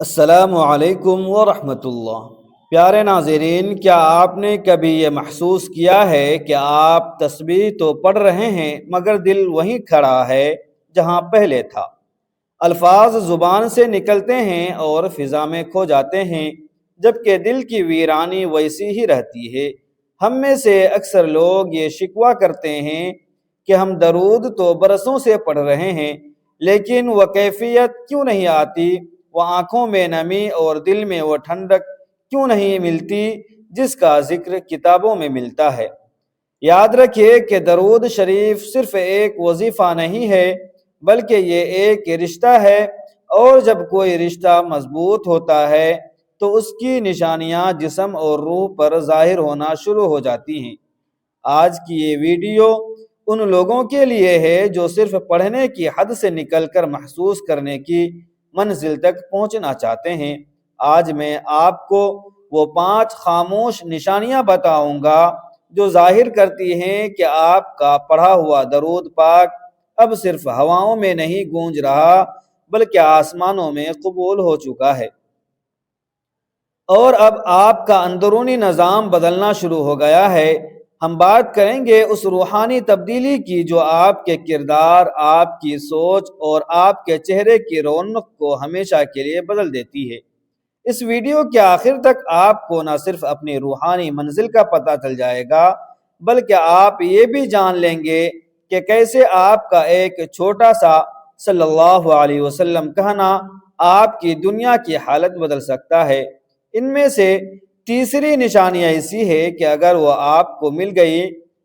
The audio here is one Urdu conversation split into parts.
السلام علیکم ورحمۃ اللہ۔ پیارے ناظرین، کیا آپ نے کبھی یہ محسوس کیا ہے کہ آپ تسبیح تو پڑھ رہے ہیں مگر دل وہیں کھڑا ہے جہاں پہلے تھا؟ الفاظ زبان سے نکلتے ہیں اور فضا میں کھو جاتے ہیں، جبکہ دل کی ویرانی ویسی ہی رہتی ہے۔ ہم میں سے اکثر لوگ یہ شکوہ کرتے ہیں کہ ہم درود تو برسوں سے پڑھ رہے ہیں، لیکن وہ کیفیت کیوں نہیں آتی؟ وہ آنکھوں میں نمی اور دل میں وہ ٹھنڈک کیوں نہیں ملتی جس کا ذکر کتابوں میں ملتا ہے؟ یاد رکھیے کہ درود شریف صرف ایک وظیفہ نہیں ہے، بلکہ یہ ایک رشتہ ہے، اور جب کوئی رشتہ مضبوط ہوتا ہے تو اس کی نشانیاں جسم اور روح پر ظاہر ہونا شروع ہو جاتی ہیں۔ آج کی یہ ویڈیو ان لوگوں کے لیے ہے جو صرف پڑھنے کی حد سے نکل کر محسوس کرنے کی منزل تک پہنچنا چاہتے ہیں۔ آج میں آپ کو وہ 5 خاموش نشانیاں بتاؤں گا جو ظاہر کرتی ہیں کہ آپ کا پڑھا ہوا درود پاک اب صرف ہواؤں میں نہیں گونج رہا بلکہ آسمانوں میں قبول ہو چکا ہے، اور اب آپ کا اندرونی نظام بدلنا شروع ہو گیا ہے۔ ہم بات کریں گے اس روحانی تبدیلی کی جو آپ کے کردار، آپ کی سوچ اور آپ کے چہرے کی رونق کو ہمیشہ کے لیے بدل دیتی ہے۔ اس ویڈیو کے آخر تک آپ کو نہ صرف اپنی روحانی منزل کا پتہ چل جائے گا، بلکہ آپ یہ بھی جان لیں گے کہ کیسے آپ کا ایک چھوٹا سا صلی اللہ علیہ وسلم کہنا آپ کی دنیا کی حالت بدل سکتا ہے۔ ان میں سے تیسری نشانی ایسی ہے کہ اگر وہ آپ کو مل گئی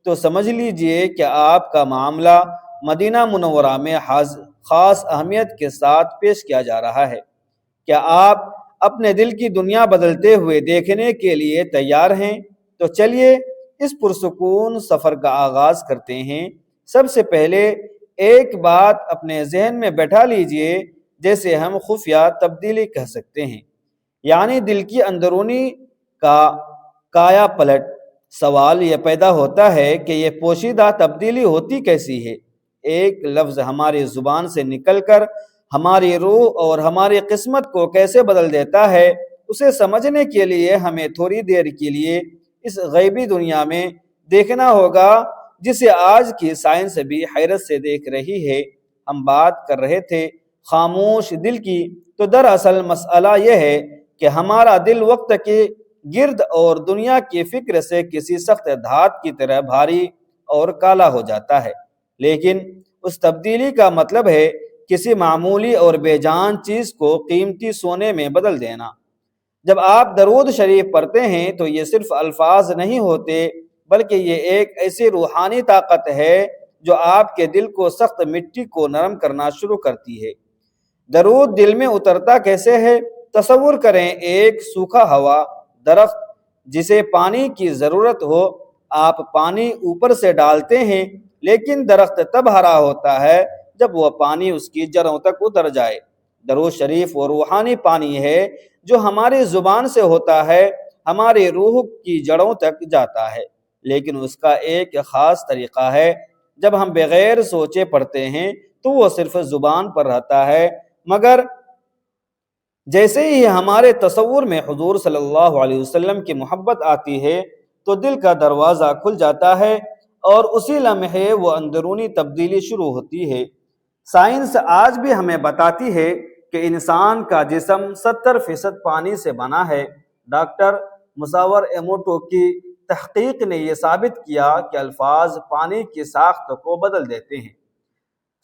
تو سمجھ لیجئے کہ آپ کا معاملہ مدینہ منورہ میں خاص اہمیت کے ساتھ پیش کیا جا رہا ہے۔ کیا آپ اپنے دل کی دنیا بدلتے ہوئے دیکھنے کے لیے تیار ہیں؟ تو چلیے اس پرسکون سفر کا آغاز کرتے ہیں۔ سب سے پہلے ایک بات اپنے ذہن میں بیٹھا لیجئے، جیسے ہم خفیہ تبدیلی کہہ سکتے ہیں، یعنی دل کی اندرونی کا کایا پلٹ۔ سوال یہ پیدا ہوتا ہے کہ یہ پوشیدہ تبدیلی ہوتی کیسی ہے؟ ایک لفظ ہماری زبان سے نکل کر ہماری روح اور ہماری قسمت کو کیسے بدل دیتا ہے، اسے سمجھنے کے لیے ہمیں تھوڑی دیر کے لیے اس غیبی دنیا میں دیکھنا ہوگا جسے آج کی سائنس بھی حیرت سے دیکھ رہی ہے۔ ہم بات کر رہے تھے خاموش دل کی، تو دراصل مسئلہ یہ ہے کہ ہمارا دل وقت کے گرد اور دنیا کی فکر سے کسی سخت دھات کی طرح بھاری اور کالا ہو جاتا ہے۔ لیکن اس تبدیلی کا مطلب ہے کسی معمولی اور بے جان چیز کو قیمتی سونے میں بدل دینا۔ جب آپ درود شریف پڑھتے ہیں تو یہ صرف الفاظ نہیں ہوتے، بلکہ یہ ایک ایسی روحانی طاقت ہے جو آپ کے دل کو سخت مٹی کو نرم کرنا شروع کرتی ہے۔ درود دل میں اترتا کیسے ہے؟ تصور کریں ایک سوکھا ہوا درخت جسے پانی کی ضرورت ہو۔ آپ پانی اوپر سے ڈالتے ہیں، لیکن درخت تب ہرا ہوتا ہے جب وہ پانی اس کی جڑوں تک اتر جائے۔ درود شریف وہ روحانی پانی ہے جو ہماری زبان سے ہوتا ہے، ہماری روح کی جڑوں تک جاتا ہے، لیکن اس کا ایک خاص طریقہ ہے۔ جب ہم بغیر سوچے پڑھتے ہیں تو وہ صرف زبان پر رہتا ہے، مگر جیسے ہی ہمارے تصور میں حضور صلی اللہ علیہ وسلم کی محبت آتی ہے تو دل کا دروازہ کھل جاتا ہے، اور اسی لمحے وہ اندرونی تبدیلی شروع ہوتی ہے۔ سائنس آج بھی ہمیں بتاتی ہے کہ انسان کا جسم 70% پانی سے بنا ہے۔ ڈاکٹر مصور ایموٹو کی تحقیق نے یہ ثابت کیا کہ الفاظ پانی کی ساخت کو بدل دیتے ہیں۔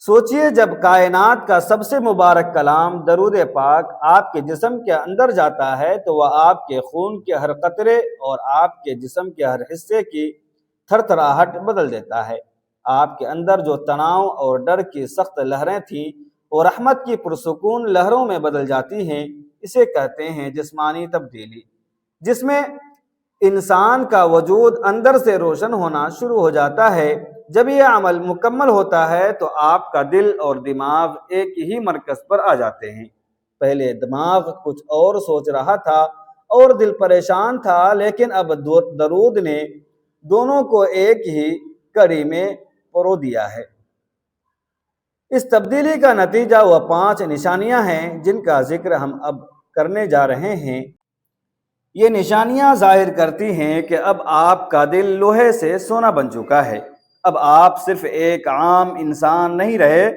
سوچئے جب کائنات کا سب سے مبارک کلام درود پاک آپ کے جسم کے اندر جاتا ہے تو وہ آپ کے خون کے ہر قطرے اور آپ کے جسم کے ہر حصے کی تھر تھراہٹ بدل دیتا ہے۔ آپ کے اندر جو تناؤ اور ڈر کی سخت لہریں تھیں وہ رحمت کی پرسکون لہروں میں بدل جاتی ہیں۔ اسے کہتے ہیں جسمانی تبدیلی، جس میں انسان کا وجود اندر سے روشن ہونا شروع ہو جاتا ہے۔ جب یہ عمل مکمل ہوتا ہے تو آپ کا دل اور دماغ ایک ہی مرکز پر آ جاتے ہیں۔ پہلے دماغ کچھ اور سوچ رہا تھا اور دل پریشان تھا، لیکن اب درود نے دونوں کو ایک ہی کڑی میں پرو دیا ہے۔ اس تبدیلی کا نتیجہ وہ 5 نشانیاں ہیں جن کا ذکر ہم اب کرنے جا رہے ہیں۔ یہ نشانیاں ظاہر کرتی ہیں کہ اب آپ کا دل لوہے سے سونا بن چکا ہے۔ اب آپ صرف ایک عام انسان نہیں رہے،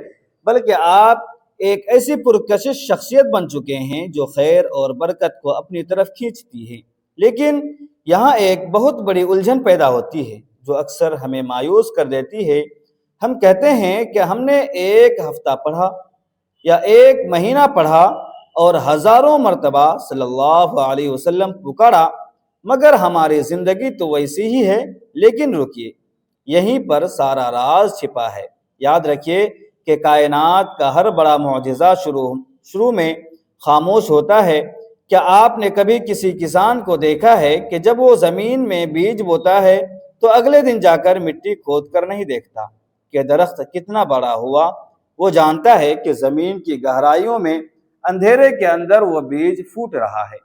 بلکہ آپ ایک ایسی پرکشش شخصیت بن چکے ہیں جو خیر اور برکت کو اپنی طرف کھینچتی ہے۔ لیکن یہاں ایک بہت بڑی الجھن پیدا ہوتی ہے جو اکثر ہمیں مایوس کر دیتی ہے۔ ہم کہتے ہیں کہ ہم نے ایک ہفتہ پڑھا یا ایک مہینہ پڑھا اور ہزاروں مرتبہ صلی اللہ علیہ وسلم پکارا، مگر ہماری زندگی تو ویسی ہی ہے۔ لیکن رکیے، یہیں پر سارا راز چھپا ہے۔ یاد رکھیے کہ کائنات کا ہر بڑا معجزہ شروع میں خاموش ہوتا ہے۔ کیا آپ نے کبھی کسی کسان کو دیکھا ہے کہ جب وہ زمین میں بیج بوتا ہے تو اگلے دن جا کر مٹی کھود کر نہیں دیکھتا کہ درخت کتنا بڑا ہوا؟ وہ جانتا ہے کہ زمین کی گہرائیوں میں اندھیرے کے اندر وہ بیج پھوٹ رہا ہے،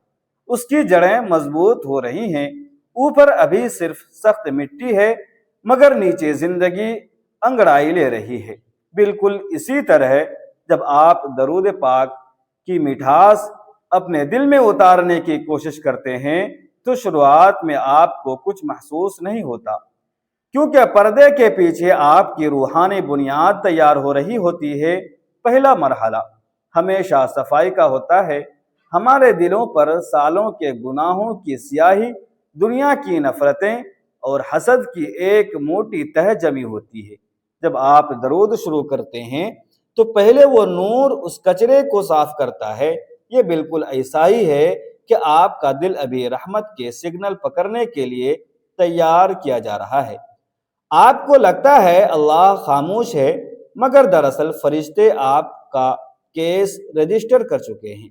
اس کی جڑیں مضبوط ہو رہی ہیں، اوپر ابھی صرف سخت مٹی ہے مگر نیچے زندگی انگڑائی لے رہی ہے۔ بالکل اسی طرح جب آپ درود پاک کی مٹھاس اپنے دل میں اتارنے کی کوشش کرتے ہیں تو شروعات میں آپ کو کچھ محسوس نہیں ہوتا، کیونکہ پردے کے پیچھے آپ کی روحانی بنیاد تیار ہو رہی ہوتی ہے۔ پہلا مرحلہ ہمیشہ صفائی کا ہوتا ہے۔ ہمارے دلوں پر سالوں کے گناہوں کی سیاہی، دنیا کی نفرتیں اور حسد کی ایک موٹی تہ جمی ہوتی ہے۔ جب آپ درود شروع کرتے ہیں تو پہلے وہ نور اس کچرے کو صاف کرتا ہے۔ یہ بالکل ایسا ہی ہے کہ آپ کا دل ابھی رحمت کے سگنل پکڑنے کے لیے تیار کیا جا رہا ہے۔ آپ کو لگتا ہے اللہ خاموش ہے، مگر دراصل فرشتے آپ کا کیس رجسٹر کر چکے ہیں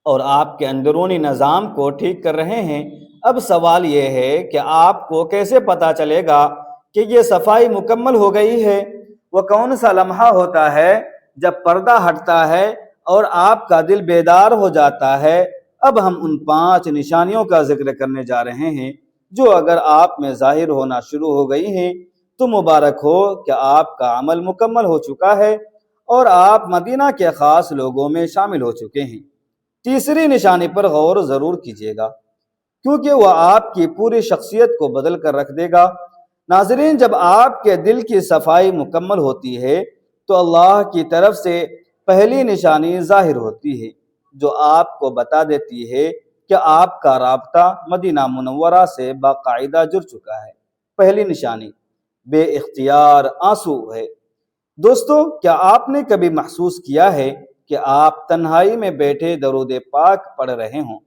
اور آپ کے اندرونی نظام کو ٹھیک کر رہے ہیں۔ اب سوال یہ ہے کہ آپ کو کیسے پتا چلے گا کہ یہ صفائی مکمل ہو گئی ہے؟ وہ کون سا لمحہ ہوتا ہے جب پردہ ہٹتا ہے اور آپ کا دل بیدار ہو جاتا ہے؟ اب ہم ان 5 نشانیوں کا ذکر کرنے جا رہے ہیں جو اگر آپ میں ظاہر ہونا شروع ہو گئی ہیں تو مبارک ہو کہ آپ کا عمل مکمل ہو چکا ہے اور آپ مدینہ کے خاص لوگوں میں شامل ہو چکے ہیں۔ تیسری نشانی پر غور ضرور کیجیے گا، کیونکہ وہ آپ کی پوری شخصیت کو بدل کر رکھ دے گا۔ ناظرین، جب آپ کے دل کی صفائی مکمل ہوتی ہے تو اللہ کی طرف سے پہلی نشانی ظاہر ہوتی ہے جو آپ کو بتا دیتی ہے کہ آپ کا رابطہ مدینہ منورہ سے باقاعدہ جڑ چکا ہے۔ پہلی نشانی بے اختیار آنسو ہے۔ دوستو، کیا آپ نے کبھی محسوس کیا ہے کہ آپ تنہائی میں بیٹھے درود پاک پڑھ رہے ہوں؟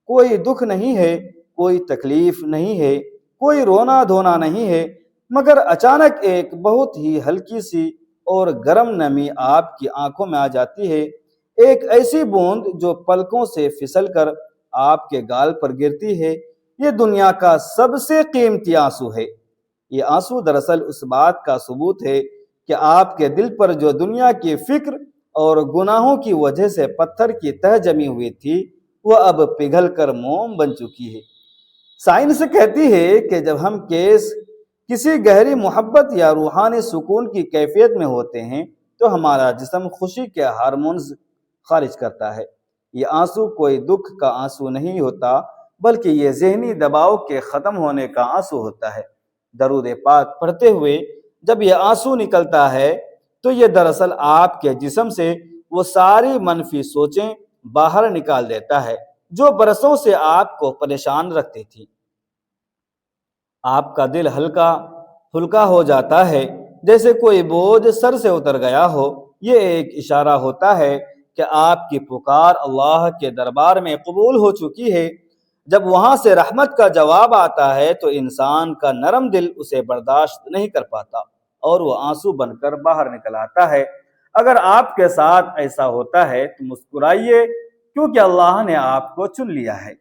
کوئی دکھ نہیں ہے، کوئی تکلیف نہیں ہے، کوئی رونا دھونا نہیں ہے، مگر اچانک ایک بہت ہی ہلکی سی اور گرم نمی آپ کی آنکھوں میں آ جاتی ہے، ایک ایسی بوند جو پلکوں سے پھسل کر آپ کے گال پر گرتی ہے۔ یہ دنیا کا سب سے قیمتی آنسو ہے۔ یہ آنسو دراصل اس بات کا ثبوت ہے کہ آپ کے دل پر جو دنیا کی فکر اور گناہوں کی وجہ سے پتھر کی تہ جمی ہوئی تھی وہ اب پگھل کر موم بن چکی ہے۔ سائنس کہتی ہے کہ جب ہم کسی گہری محبت یا روحانی سکون کی کیفیت میں ہوتے ہیں تو ہمارا جسم خوشی کے ہارمونز خارج کرتا ہے۔ یہ آنسو کوئی دکھ کا آنسو نہیں ہوتا، بلکہ یہ ذہنی دباؤ کے ختم ہونے کا آنسو ہوتا ہے۔ درود پاک پڑھتے ہوئے جب یہ آنسو نکلتا ہے تو یہ دراصل آپ کے جسم سے وہ ساری منفی سوچیں باہر نکال دیتا ہے جو برسوں سے آپ کو پریشان رکھتی تھی۔ آپ کا دل ہلکا ہو جاتا ہے، جیسے کوئی بوجھ سر سے اتر گیا ہو۔ یہ ایک اشارہ ہوتا ہے کہ آپ کی پکار اللہ کے دربار میں قبول ہو چکی ہے۔ جب وہاں سے رحمت کا جواب آتا ہے تو انسان کا نرم دل اسے برداشت نہیں کر پاتا اور وہ آنسو بن کر باہر نکل آتا ہے۔ اگر آپ کے ساتھ ایسا ہوتا ہے تو مسکرائیے، کیونکہ اللہ نے آپ کو چن لیا ہے۔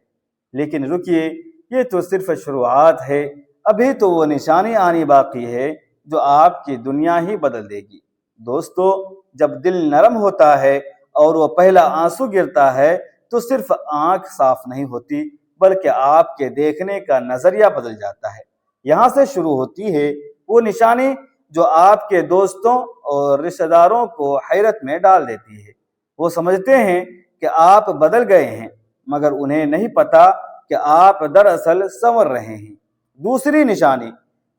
لیکن رکیے، یہ تو صرف شروعات ہے، ابھی تو وہ نشانی آنی باقی ہے جو آپ کی دنیا ہی بدل دے گی۔ دوستو، جب دل نرم ہوتا ہے اور وہ پہلا آنسو گرتا ہے تو صرف آنکھ صاف نہیں ہوتی، بلکہ آپ کے دیکھنے کا نظریہ بدل جاتا ہے۔ یہاں سے شروع ہوتی ہے وہ نشانی جو آپ کے دوستوں اور رشتہ داروں کو حیرت میں ڈال دیتی ہے۔ وہ سمجھتے ہیں کہ آپ بدل گئے ہیں، مگر انہیں نہیں پتا کہ آپ دراصل سنور رہے ہیں۔ دوسری نشانی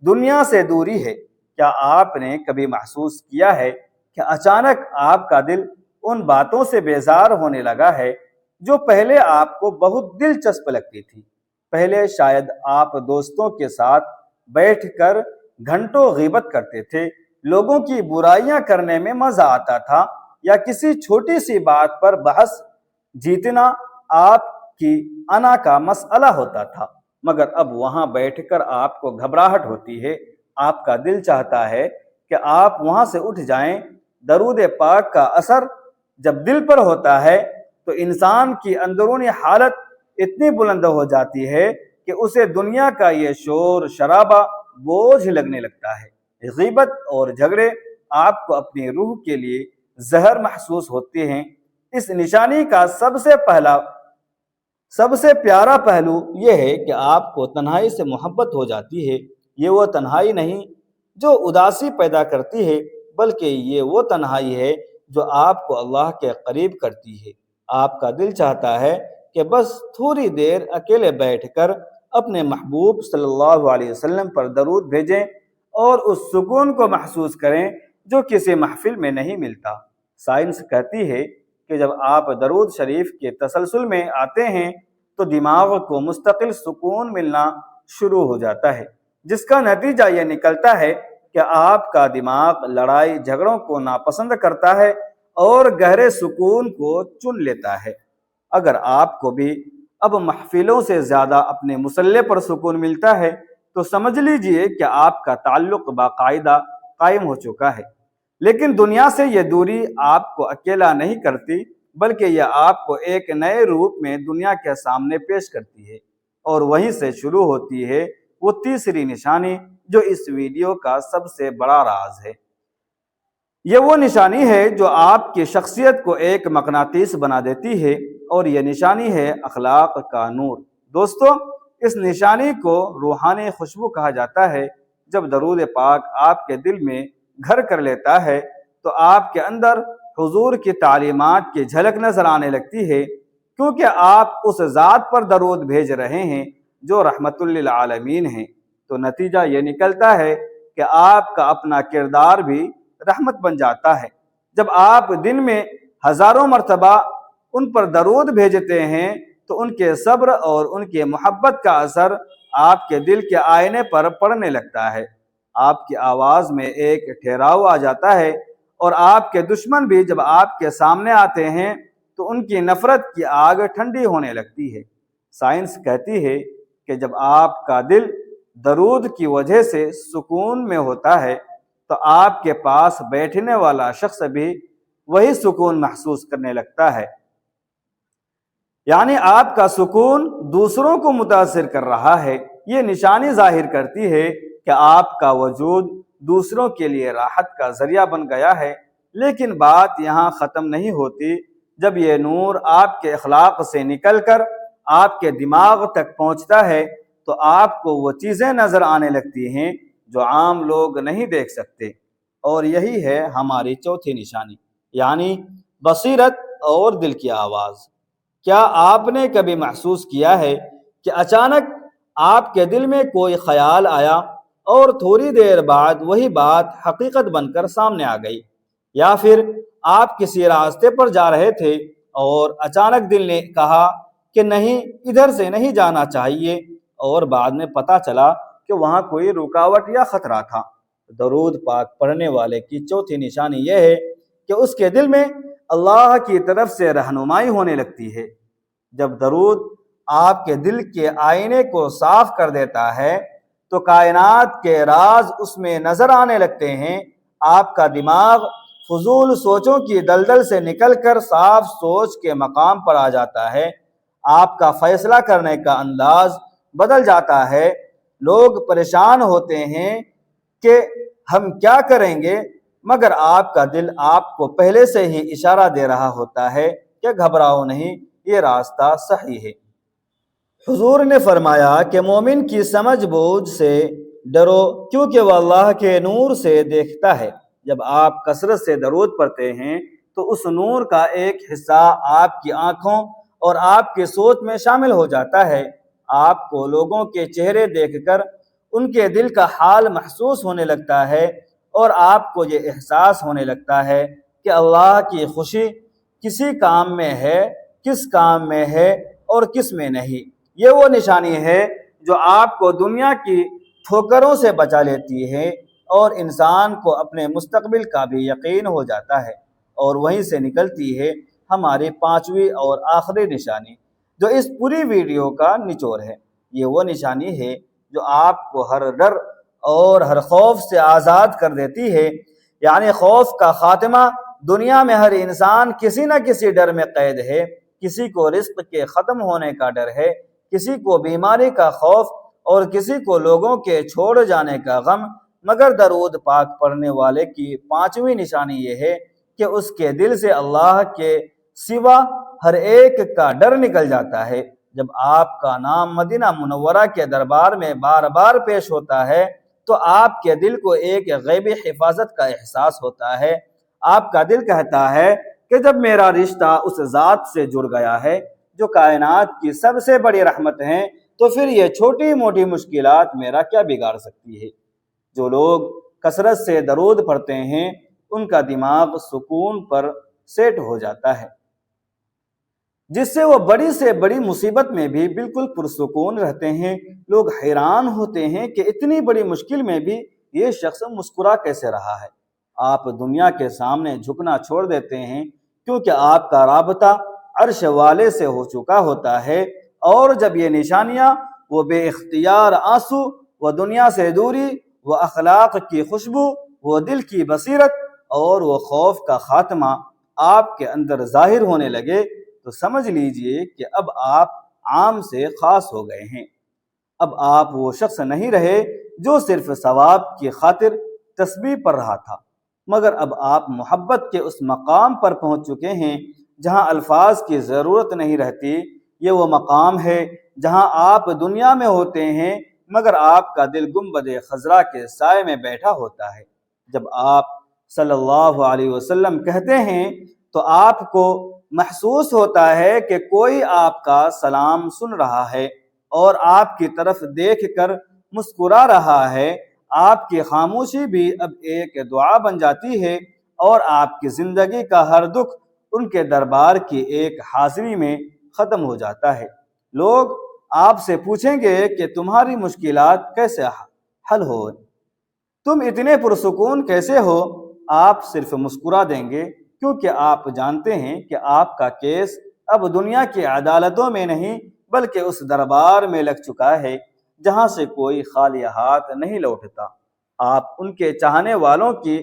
دنیا سے دوری ہے۔ کیا آپ نے کبھی محسوس کیا ہے کہ اچانک آپ کا دل ان باتوں سے بیزار ہونے لگا ہے جو پہلے آپ کو بہت دلچسپ لگتی تھی؟ پہلے شاید آپ دوستوں کے ساتھ بیٹھ کر گھنٹوں غیبت کرتے تھے، لوگوں کی برائیاں کرنے میں مزہ آتا تھا، یا کسی چھوٹی سی بات پر بحث جیتنا آپ کی انا کا مسئلہ ہوتا تھا۔ مگر اب وہاں بیٹھ کر آپ کو گھبراہٹ ہوتی ہے، آپ کا دل چاہتا ہے کہ آپ وہاں سے اٹھ جائیں۔ درود پاک کا اثر جب دل پر ہوتا ہے تو انسان کی اندرونی حالت اتنی بلند ہو جاتی ہے کہ اسے دنیا کا یہ شور شرابہ بوجھ لگنے لگتا ہے۔ غیبت اور جھگڑے آپ کو اپنی روح کے لیے زہر محسوس ہوتے ہیں۔ اس نشانی کا سب سے پیارا پہلو یہ ہے کہ آپ کو تنہائی سے محبت ہو جاتی ہے۔ یہ وہ تنہائی نہیں جو اداسی پیدا کرتی ہے، بلکہ یہ وہ تنہائی ہے جو آپ کو اللہ کے قریب کرتی ہے۔ آپ کا دل چاہتا ہے کہ بس تھوڑی دیر اکیلے بیٹھ کر اپنے محبوب صلی اللہ علیہ وسلم پر درود بھیجیں اور اس سکون کو محسوس کریں جو کسی محفل میں نہیں ملتا۔ سائنس کہتی ہے کہ جب آپ درود شریف کے تسلسل میں آتے ہیں تو دماغ کو مستقل سکون ملنا شروع ہو جاتا ہے، جس کا نتیجہ یہ نکلتا ہے کہ آپ کا دماغ لڑائی جھگڑوں کو ناپسند کرتا ہے اور گہرے سکون کو چن لیتا ہے۔ اگر آپ کو بھی اب محفلوں سے زیادہ اپنے مصلی پر سکون ملتا ہے تو سمجھ لیجئے کہ آپ کا تعلق باقاعدہ قائم ہو چکا ہے۔ لیکن دنیا سے یہ دوری آپ کو اکیلا نہیں کرتی، بلکہ یہ آپ کو ایک نئے روپ میں دنیا کے سامنے پیش کرتی ہے، اور وہیں سے شروع ہوتی ہے وہ تیسری نشانی جو اس ویڈیو کا سب سے بڑا راز ہے۔ یہ وہ نشانی ہے جو آپ کی شخصیت کو ایک مقناطیس بنا دیتی ہے، اور یہ نشانی ہے اخلاق کا نور۔ دوستو، اس نشانی کو روحانی خوشبو کہا جاتا ہے۔ جب درود پاک آپ کے دل میں گھر کر لیتا ہے تو آپ کے اندر حضور کی تعلیمات کی جھلک نظر آنے لگتی ہے، کیونکہ آپ اس ذات پر درود بھیج رہے ہیں جو رحمت للعالمین ہیں۔ تو نتیجہ یہ نکلتا ہے کہ آپ کا اپنا کردار بھی رحمت بن جاتا ہے۔ جب آپ دن میں ہزاروں مرتبہ ان پر درود بھیجتے ہیں تو ان کے صبر اور ان کی محبت کا اثر آپ کے دل کے آئینے پر پڑنے لگتا ہے۔ آپ کی آواز میں ایک ٹھہراؤ آ جاتا ہے، اور آپ کے دشمن بھی جب آپ کے سامنے آتے ہیں تو ان کی نفرت کی آگ ٹھنڈی ہونے لگتی ہے۔ سائنس کہتی ہے کہ جب آپ کا دل درود کی وجہ سے سکون میں ہوتا ہے تو آپ کے پاس بیٹھنے والا شخص بھی وہی سکون محسوس کرنے لگتا ہے، یعنی آپ کا سکون دوسروں کو متاثر کر رہا ہے۔ یہ نشانی ظاہر کرتی ہے کہ آپ کا وجود دوسروں کے لیے راحت کا ذریعہ بن گیا ہے۔ لیکن بات یہاں ختم نہیں ہوتی۔ جب یہ نور آپ کے اخلاق سے نکل کر آپ کے دماغ تک پہنچتا ہے تو آپ کو وہ چیزیں نظر آنے لگتی ہیں جو عام لوگ نہیں دیکھ سکتے، اور یہی ہے ہماری چوتھی نشانی، یعنی بصیرت اور دل کی آواز۔ کیا آپ نے کبھی محسوس کیا ہے کہ اچانک آپ کے دل میں کوئی خیال آیا اور تھوڑی دیر بعد وہی بات حقیقت بن کر سامنے آ گئی؟ یا پھر آپ کسی راستے پر جا رہے تھے اور اچانک دل نے کہا کہ نہیں، ادھر سے نہیں جانا چاہیے، اور بعد میں پتہ چلا کہ وہاں کوئی رکاوٹ یا خطرہ تھا۔ درود پاک پڑھنے والے کی چوتھی نشانی یہ ہے کہ اس کے دل میں اللہ کی طرف سے رہنمائی ہونے لگتی ہے۔ جب درود آپ کے دل کے آئینے کو صاف کر دیتا ہے تو کائنات کے راز اس میں نظر آنے لگتے ہیں۔ آپ کا دماغ فضول سوچوں کی دلدل سے نکل کر صاف سوچ کے مقام پر آ جاتا ہے۔ آپ کا فیصلہ کرنے کا انداز بدل جاتا ہے۔ لوگ پریشان ہوتے ہیں کہ ہم کیا کریں گے، مگر آپ کا دل آپ کو پہلے سے ہی اشارہ دے رہا ہوتا ہے کہ گھبراؤ نہیں، یہ راستہ صحیح ہے۔ حضور نے فرمایا کہ مومن کی سمجھ بوجھ سے ڈرو، کیونکہ وہ اللہ کے نور سے دیکھتا ہے۔ جب آپ کثرت سے درود پڑھتے ہیں تو اس نور کا ایک حصہ آپ کی آنکھوں اور آپ کی سوچ میں شامل ہو جاتا ہے۔ آپ کو لوگوں کے چہرے دیکھ کر ان کے دل کا حال محسوس ہونے لگتا ہے، اور آپ کو یہ احساس ہونے لگتا ہے کہ اللہ کی خوشی کسی کام میں ہے، کس کام میں ہے اور کس میں نہیں۔ یہ وہ نشانی ہے جو آپ کو دنیا کی ٹھوکروں سے بچا لیتی ہے، اور انسان کو اپنے مستقبل کا بھی یقین ہو جاتا ہے۔ اور وہیں سے نکلتی ہے ہماری پانچویں اور آخری نشانی، جو اس پوری ویڈیو کا نچوڑ ہے۔ یہ وہ نشانی ہے جو آپ کو ہر ڈر اور ہر خوف سے آزاد کر دیتی ہے، یعنی خوف کا خاتمہ۔ دنیا میں ہر انسان کسی نہ کسی ڈر میں قید ہے۔ کسی کو رزق کے ختم ہونے کا ڈر ہے، کسی کو بیماری کا خوف، اور کسی کو لوگوں کے چھوڑ جانے کا غم۔ مگر درود پاک پڑھنے والے کی پانچویں نشانی یہ ہے کہ اس کے دل سے اللہ کے سوا ہر ایک کا ڈر نکل جاتا ہے۔ جب آپ کا نام مدینہ منورہ کے دربار میں بار بار پیش ہوتا ہے تو آپ کے دل کو ایک غیبی حفاظت کا احساس ہوتا ہے۔ آپ کا دل کہتا ہے کہ جب میرا رشتہ اس ذات سے جڑ گیا ہے جو کائنات کی سب سے بڑی رحمت ہیں، تو پھر یہ چھوٹی موٹی مشکلات میرا کیا بگاڑ سکتی ہے۔ جو لوگ کثرت سے درود پڑھتے ہیں ان کا دماغ سکون پر سیٹ ہو جاتا ہے، جس سے وہ بڑی سے بڑی مصیبت میں بھی بالکل پرسکون رہتے ہیں۔ لوگ حیران ہوتے ہیں کہ اتنی بڑی مشکل میں بھی یہ شخص مسکرا کیسے رہا ہے۔ آپ دنیا کے سامنے جھکنا چھوڑ دیتے ہیں کیونکہ آپ کا رابطہ عرش والے سے ہو چکا ہوتا ہے، اور جب یہ نشانیاں، وہ بے اختیار آنسو، وہ دنیا سے دوری، وہ اخلاق کی خوشبو، وہ دل کی بصیرت اور وہ خوف کا خاتمہ آپ کے اندر ظاہر ہونے لگے، تو سمجھ لیجئے کہ اب آپ عام سے خاص ہو گئے ہیں۔ اب آپ وہ شخص نہیں رہے جو صرف ثواب کی خاطر تسبیح پڑھ رہا تھا، مگر اب آپ محبت کے اس مقام پر پہنچ چکے ہیں جہاں الفاظ کی ضرورت نہیں رہتی۔ یہ وہ مقام ہے جہاں آپ دنیا میں ہوتے ہیں مگر آپ کا دل گنبد خضرا کے سائے میں بیٹھا ہوتا ہے۔ جب آپ صلی اللہ علیہ وسلم کہتے ہیں تو آپ کو محسوس ہوتا ہے کہ کوئی آپ کا سلام سن رہا ہے اور آپ کی طرف دیکھ کر مسکرا رہا ہے۔ آپ کی خاموشی بھی اب ایک دعا بن جاتی ہے، اور آپ کی زندگی کا ہر دکھ ان کے دربار کی ایک حاضری میں ختم ہو جاتا ہے۔ لوگ آپ سے پوچھیں گے کہ تمہاری مشکلات کیسے حل ہو، تم اتنے پرسکون کیسے ہو؟ آپ صرف مسکرا دیں گے، کیونکہ آپ جانتے ہیں کہ آپ کا کیس اب دنیا کی عدالتوں میں نہیں بلکہ اس دربار میں لگ چکا ہے جہاں سے کوئی خالی ہاتھ نہیں لوٹتا۔ آپ ان کے چاہنے والوں کی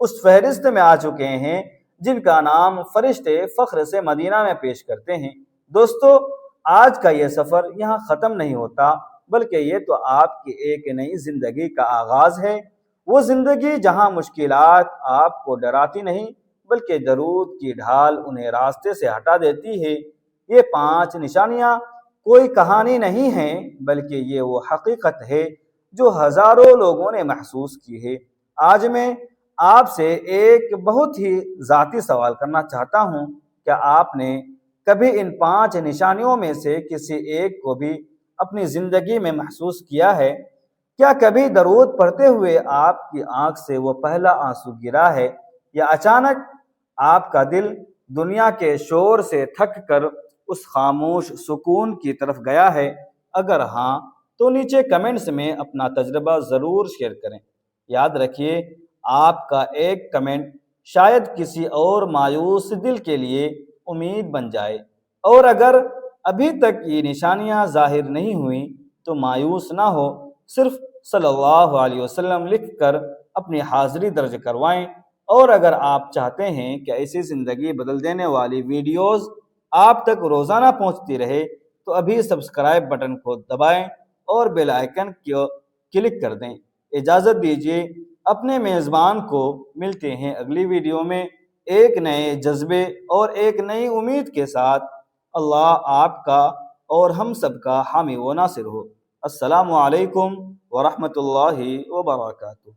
اس فہرست میں آ چکے ہیں جن کا نام فرشتے فخر سے مدینہ میں پیش کرتے ہیں۔ دوستو، آج کا یہ سفر یہاں ختم نہیں ہوتا، بلکہ یہ تو آپ کی ایک نئی زندگی کا آغاز ہے۔ وہ زندگی جہاں مشکلات آپ کو ڈراتی نہیں بلکہ درود کی ڈھال انہیں راستے سے ہٹا دیتی ہے۔ یہ 5 نشانیاں کوئی کہانی نہیں ہیں بلکہ یہ وہ حقیقت ہے جو ہزاروں لوگوں نے محسوس کی ہے۔ آج میں آپ سے ایک بہت ہی ذاتی سوال کرنا چاہتا ہوں، کیا آپ نے کبھی ان 5 نشانیوں میں سے کسی ایک کو بھی اپنی زندگی میں محسوس کیا ہے؟ کیا کبھی درود پڑھتے ہوئے آپ کی آنکھ سے وہ پہلا آنسو گرا ہے، یا اچانک آپ کا دل دنیا کے شور سے تھک کر اس خاموش سکون کی طرف گیا ہے؟ اگر ہاں تو نیچے کمنٹس میں اپنا تجربہ ضرور شیئر کریں۔ یاد رکھیے، آپ کا ایک کمنٹ شاید کسی اور مایوس دل کے لیے امید بن جائے۔ اور اگر ابھی تک یہ نشانیاں ظاہر نہیں ہوئیں تو مایوس نہ ہو، صرف صلی اللہ علیہ وسلم لکھ کر اپنی حاضری درج کروائیں۔ اور اگر آپ چاہتے ہیں کہ ایسی زندگی بدل دینے والی ویڈیوز آپ تک روزانہ پہنچتی رہے تو ابھی سبسکرائب بٹن کو دبائیں اور بیل آئیکن کو کلک کر دیں۔ اجازت دیجیے، اپنے میزبان کو ملتے ہیں اگلی ویڈیو میں ایک نئے جذبے اور ایک نئی امید کے ساتھ۔ اللہ آپ کا اور ہم سب کا حامی و ناصر ہو۔ السلام علیکم ورحمۃ اللہ وبرکاتہ۔